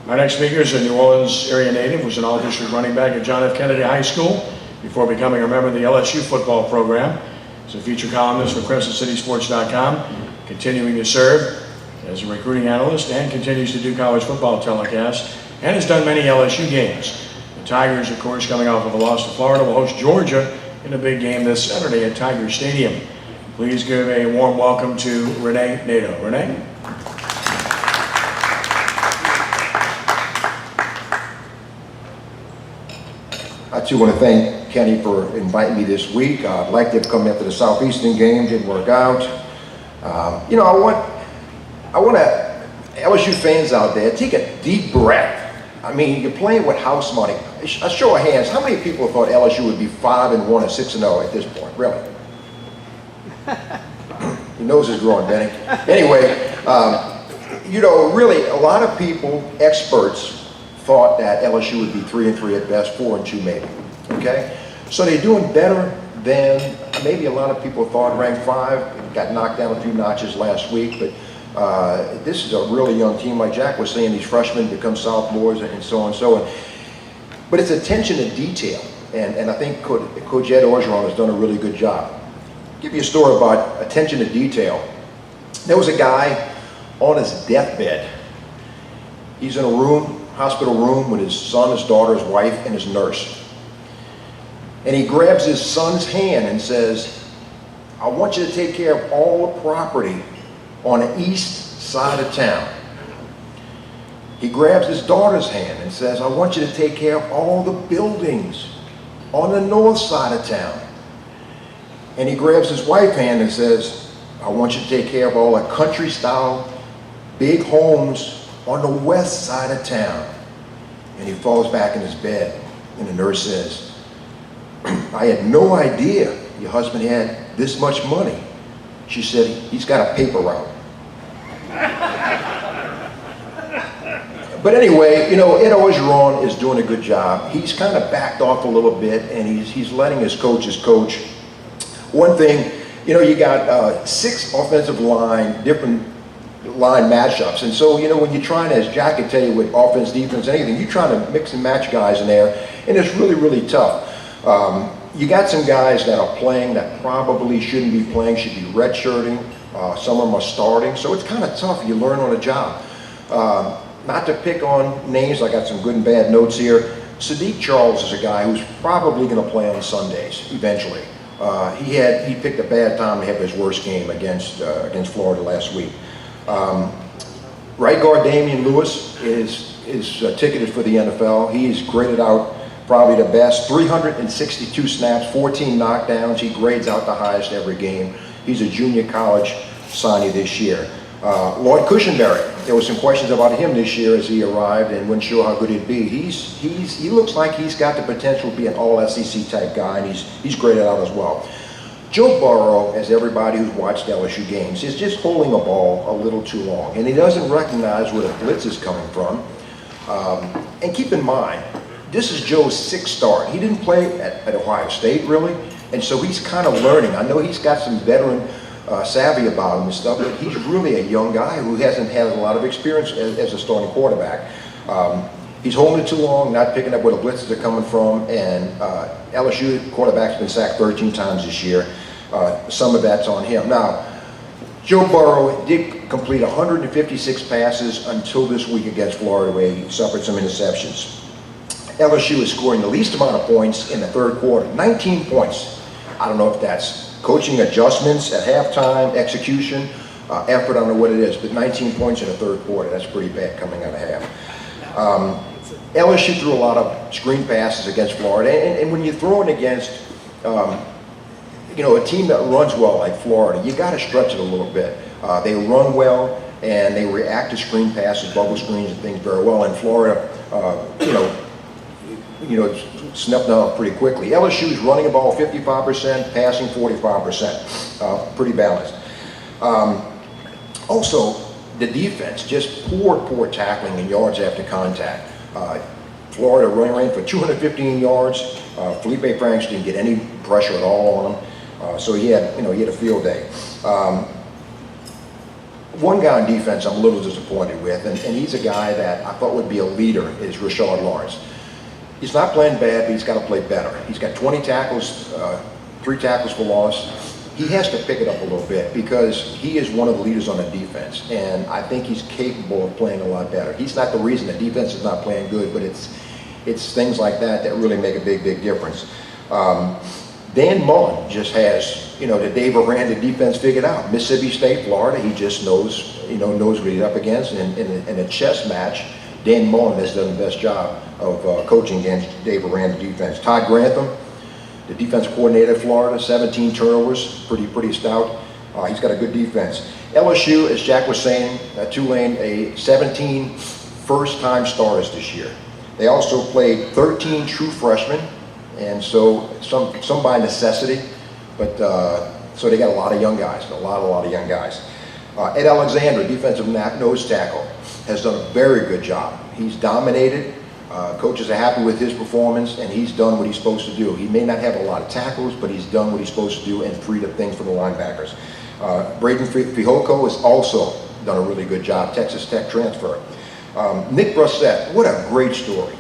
Our next speaker is a New Orleans area native, was an all-district running back at John F. Kennedy High School before becoming a member of the LSU football program. He's a feature columnist for CrescentCitySports.com, continuing to serve as a recruiting analyst and continues to do college football telecasts and has done many LSU games. The Tigers, of course, coming off of a loss to Florida, will host Georgia in a big game this Saturday at Tiger Stadium. Please give a warm welcome to Rene Nadeau. Rene? I too want to thank Kenny for inviting me this week. I'd like to have come after the Southeastern game, didn't work out. I want LSU fans out there, take a deep breath. I mean, you're playing with house money. A show of hands, how many people thought LSU would be 5-1 or 6-0 at this point, really? Your nose is growing, Benny. Anyway, really, a lot of people, experts, thought that LSU would be 3-3 at best, 4-2 maybe, okay? So they're doing better than maybe a lot of people thought. Ranked 5, got knocked down a few notches last week, but this is a really young team. Like Jack was saying, these freshmen become sophomores and so on and so on. But it's attention to detail, and I think Coach Ed Orgeron has done a really good job. I'll give you a story about attention to detail. There was a guy on his deathbed. He's in a room, hospital room, with his son, his daughter, his wife, and his nurse. And he grabs his son's hand and says, I want you to take care of all the property on the east side of town. He grabs his daughter's hand and says, I want you to take care of all the buildings on the north side of town. And he grabs his wife's hand and says, I want you to take care of all the country-style big homes on the west side of town. And he falls back in his bed, and the nurse says, I had no idea your husband had this much money. She said, he's got a paper route. But anyway, Ed Orgeron is doing a good job. He's kind of backed off a little bit, and he's letting his coaches coach. One thing, you got 6 offensive different line matchups. And so, when you're trying to, as Jack could tell you with offense, defense, anything, you're trying to mix and match guys in there, and it's really, really tough. You got some guys that are playing that probably shouldn't be playing, should be redshirting. Some of them are starting, so it's kind of tough. You learn on the job. Not to pick on names, I got some good and bad notes here. Sadiq Charles is a guy who's probably going to play on Sundays eventually. He picked a bad time to have his worst game against Florida last week. Right guard Damian Lewis is ticketed for the NFL. He's graded out probably the best, 362 snaps, 14 knockdowns. He grades out the highest every game. He's a junior college signee this year. Lloyd Cushenberry, there were some questions about him this year as he arrived and wasn't sure how good he'd be. He looks like he's got the potential to be an all-SEC type guy, and he's graded out as well. Joe Burrow, as everybody who's watched LSU games, is just holding a ball a little too long, and he doesn't recognize where the blitz is coming from. And keep in mind, this is Joe's 6th start. He didn't play at Ohio State, really, and so he's kind of learning. I know he's got some veteran savvy about him and stuff, but he's really a young guy who hasn't had a lot of experience as a starting quarterback. He's holding it too long, not picking up where the blitzes are coming from, and LSU quarterback's been sacked 13 times this year. Some of that's on him. Now, Joe Burrow did complete 156 passes until this week against Florida, where he suffered some interceptions. LSU is scoring the least amount of points in the third quarter, 19 points. I don't know if that's coaching adjustments at halftime, execution, effort, I don't know what it is, but 19 points in the third quarter, that's pretty bad coming out of half. LSU threw a lot of screen passes against Florida, and when you're throwing against a team that runs well like Florida, you got to stretch it a little bit. They run well, and they react to screen passes, bubble screens, and things very well. And Florida, snuffed out pretty quickly. LSU is running the ball 55%, passing 45%, pretty balanced. Also, the defense, just poor tackling and yards after contact. Florida ran for 215 yards. Felipe Franks didn't get any pressure at all on him, so he had a field day. one guy on defense I'm a little disappointed with, and he's a guy that I thought would be a leader, is Rashard Lawrence. He's not playing bad, but he's got to play better. He's got 20 tackles, 3 tackles for loss. He has to pick it up a little bit because he is one of the leaders on the defense, and I think he's capable of playing a lot better. He's not the reason the defense is not playing good, but it's things like that that really make a big difference. Dan Mullen just has, the Dave Aranda defense figured out. Mississippi State, Florida, he just knows what he's up against. In a chess match, Dan Mullen has done the best job of coaching against Dave Aranda defense. Todd Grantham, the defense coordinator of Florida, 17 turnovers, pretty stout. He's got a good defense. LSU, as Jack was saying, Tulane, 17 first-time starters this year. They also played 13 true freshmen, and so some by necessity, but so they got a lot of young guys, a lot of young guys. Ed Alexander, defensive nose tackle, has done a very good job. He's dominated. Coaches are happy with his performance, and he's done what he's supposed to do. He may not have a lot of tackles, but he's done what he's supposed to do and freed up things for the linebackers. Braden Fihoko has also done a really good job, Texas Tech transfer. Nick Brissett, what a great story.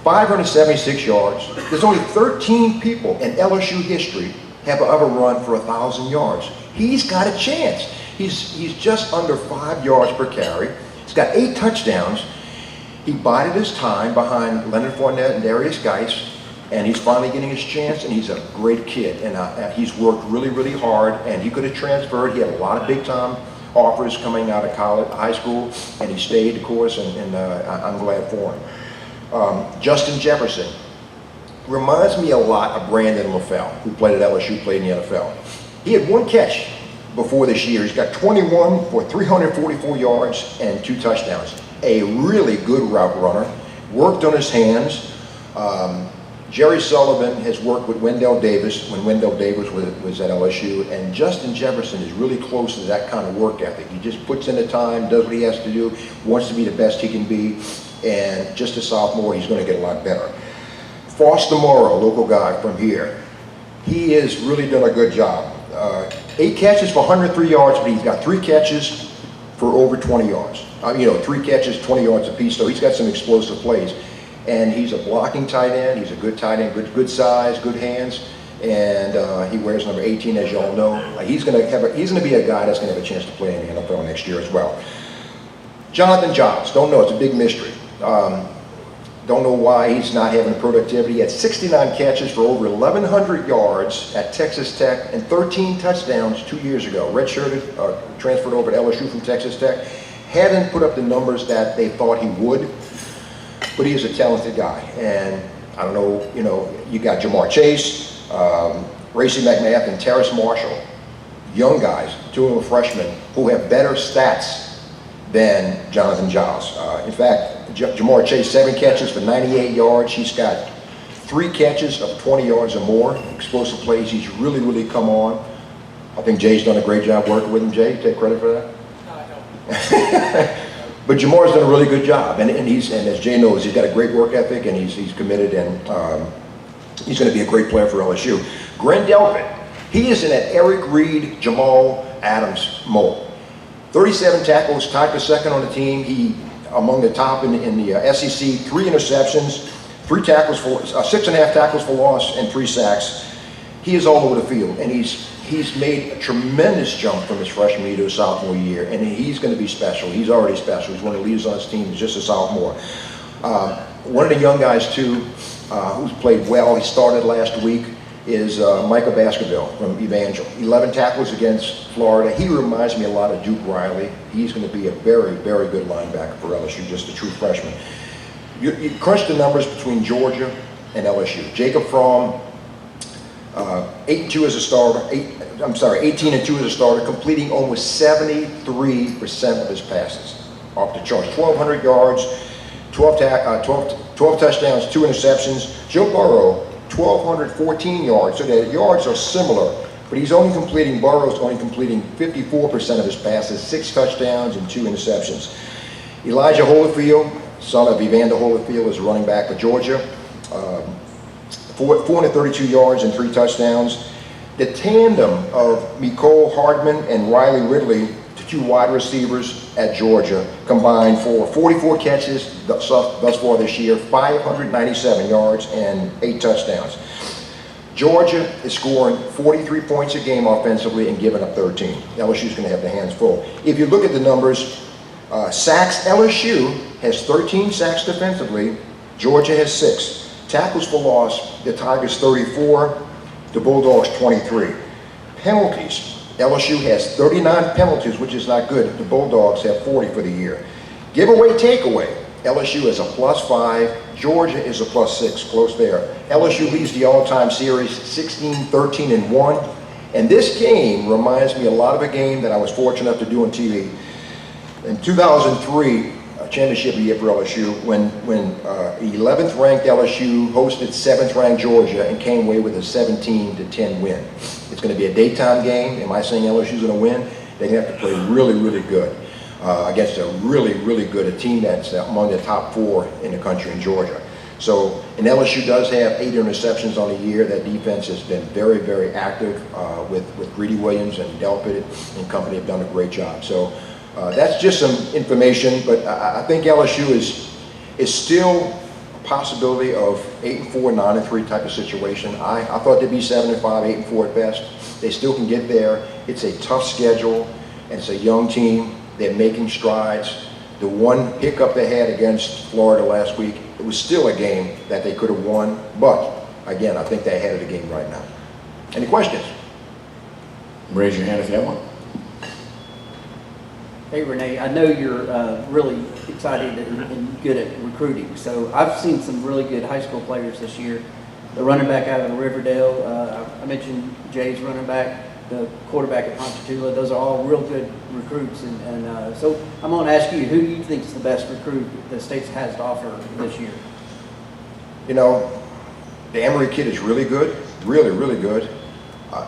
576 yards. There's only 13 people in LSU history have ever run for 1,000 yards. He's got a chance. He's just under 5 yards per carry. He's got 8 touchdowns. He bided his time behind Leonard Fournette and Darius Geis, and he's finally getting his chance, and he's a great kid. And he's worked really hard, and he could have transferred. He had a lot of big-time offers coming out of high school, and he stayed, of course, and I'm glad for him. Justin Jefferson reminds me a lot of Brandon LaFell, who played at LSU, played in the NFL. He had 1 catch before this year. He's got 21 for 344 yards and 2 touchdowns. A really good route runner, worked on his hands. Jerry Sullivan has worked with Wendell Davis when Wendell Davis was at LSU, and Justin Jefferson is really close to that kind of work ethic. He just puts in the time, does what he has to do, wants to be the best he can be, and just a sophomore, he's going to get a lot better. Foster Morrow, local guy from here, he has really done a good job. 8 catches for 103 yards, but he's got 3 catches for over 20 yards. 3 catches, 20 yards apiece, so he's got some explosive plays. And he's a blocking tight end. He's a good tight end, good size, good hands, and he wears number 18, as you all know. He's going to be a guy that's going to have a chance to play in the NFL next year as well. Jonathan Giles, don't know, it's a big mystery. Don't know why he's not having productivity. He had 69 catches for over 1,100 yards at Texas Tech and 13 touchdowns 2 years ago. Redshirted, transferred over to LSU from Texas Tech. Hadn't put up the numbers that they thought he would, but he is a talented guy. And I don't know, you got Jamar Chase, Racey McMath, and Terrace Marshall, young guys, 2 of them freshmen, who have better stats than Jonathan Giles. In fact, Jamar Chase, 7 catches for 98 yards. He's got 3 catches of 20 yards or more, explosive plays. He's really come on. I think Jay's done a great job working with him. Jay, take credit for that? But Jamar's done a really good job, and as Jay knows, he's got a great work ethic, and he's committed, and he's going to be a great player for LSU. Gren Delpit, he is in that Eric Reed, Jamal Adams mold. 37 tackles, tied for second on the team. He among the top in the SEC. 3 interceptions, 6.5 tackles for loss, and 3 sacks. He is all over the field, and he's made a tremendous jump from his freshman year to his sophomore year, and he's going to be special. He's already special. He's one of the leaders on his team. He's just a sophomore. One of the young guys, too, who's played well, he started last week, is Micah Baskerville from Evangel. 11 tackles against Florida. He reminds me a lot of Duke Riley. He's going to be a very good linebacker for LSU, just a true freshman. You crunch the numbers between Georgia and LSU. Jacob Fromm, 8-2 as a starter, 18-2 as a starter, completing almost 73% of his passes. Off the charts. 1,200 yards, 12 touchdowns, 2 interceptions. Joe Burrow, 1,214 yards. So the yards are similar, but Burrow's only completing 54% of his passes, 6 touchdowns and 2 interceptions. Elijah Holyfield, son of Evander Holyfield, is a running back for Georgia. 432 yards and 3 touchdowns. The tandem of Mecole Hardman and Riley Ridley, two wide receivers at Georgia combined for 44 catches thus far this year, 597 yards and 8 touchdowns. Georgia is scoring 43 points a game offensively and giving up 13. LSU's going to have their hands full. If you look at the numbers, sacks, LSU has 13 sacks defensively, Georgia has 6. Tackles for loss, the Tigers 34, the Bulldogs 23. Penalties, LSU has 39 penalties, which is not good. The Bulldogs have 40 for the year. Giveaway, takeaway, LSU is a +5, Georgia is a +6, close there. LSU leads the all-time series 16, 13, and 1. And this game reminds me a lot of a game that I was fortunate enough to do on TV. In 2003, championship year for LSU, when 11th ranked LSU hosted 7th ranked Georgia and came away with a 17-10 win. It's going to be a daytime game. Am I saying LSU's going to win? They have to play really, really good against a really good team that's among the top 4 in the country in Georgia. So, and LSU does have 8 interceptions on the year. That defense has been very, very active with Greedy Williams and Delpit and company have done a great job. So. That's just some information, but I think LSU is still a possibility of 8-4, 9-3 type of situation. I thought they'd be 7-5, 8-4 at best. They still can get there. It's a tough schedule, and it's a young team. They're making strides. The one hiccup they had against Florida last week, it was still a game that they could have won, but again, I think they're ahead of the game right now. Any questions? Raise your hand if you have one. Hey Rene, I know you're really excited and good at recruiting. So I've seen some really good high school players this year. The running back out of Riverdale, I mentioned Jay's running back, the quarterback at Ponchatoula. Those are all real good recruits. And so I'm going to ask you, who do you think is the best recruit the state has to offer this year? You know, the Emory kid is really good, really good.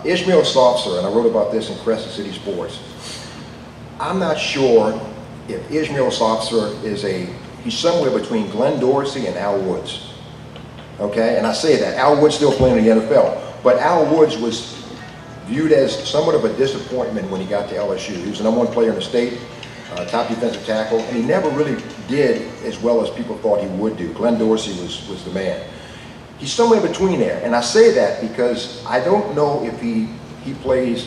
Ishmael Sofser, and I wrote about this in Crescent City Sports. I'm not sure if Ishmael Sofser he's somewhere between Glenn Dorsey and Al Woods. Okay, and I say that, Al Woods still playing in the NFL, but Al Woods was viewed as somewhat of a disappointment when he got to LSU. He was the #1 player in the state, top defensive tackle, and he never really did as well as people thought he would do. Glenn Dorsey was the man. He's somewhere between there, and I say that because I don't know if he plays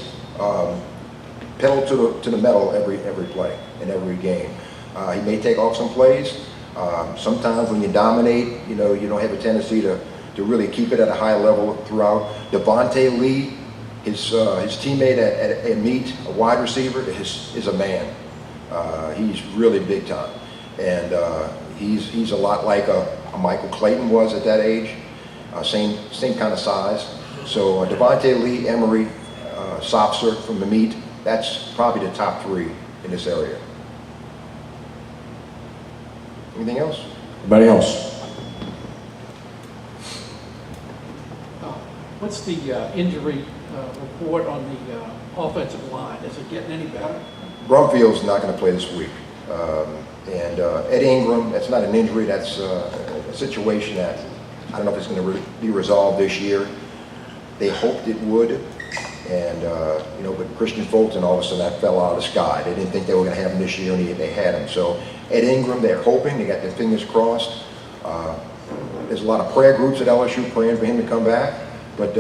pedal to the metal every play in every game. He may take off some plays. Sometimes when you dominate, you don't have a tendency to really keep it at a high level throughout. Devontae Lee, his teammate at meet, a wide receiver, is a man. He's really big time, and he's a lot like a Michael Clayton was at that age, same kind of size. So Devontae Lee, Emory, Sopser from the meet. That's probably the top 3 in this area. Anything else? Anybody else? What's the injury report on the offensive line? Is it getting any better? Brumfield's not going to play this week. And Ed Ingram, that's not an injury, that's a situation that I don't know if it's going to be resolved this year. They hoped it would. And, but Christian Fulton, all of a sudden, that fell out of the sky. They didn't think they were going to have him this year, and they had him. So Ed Ingram, they're hoping. They got their fingers crossed. There's a lot of prayer groups at LSU praying for him to come back. But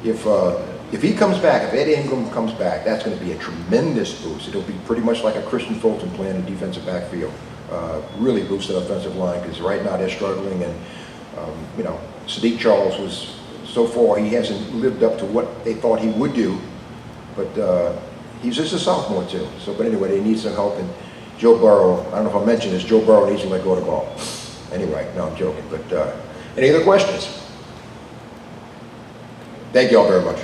if he comes back, if Ed Ingram comes back, that's going to be a tremendous boost. It'll be pretty much like a Christian Fulton playing in the defensive backfield. Really boosted offensive line because right now they're struggling. And, Sadiq Charles was... So far, he hasn't lived up to what they thought he would do, but he's just a sophomore too. So, but anyway, they need some help. And Joe Burrow, I don't know if I mentioned this, Joe Burrow needs to let go of the ball. Anyway, no, I'm joking. But any other questions? Thank you all very much.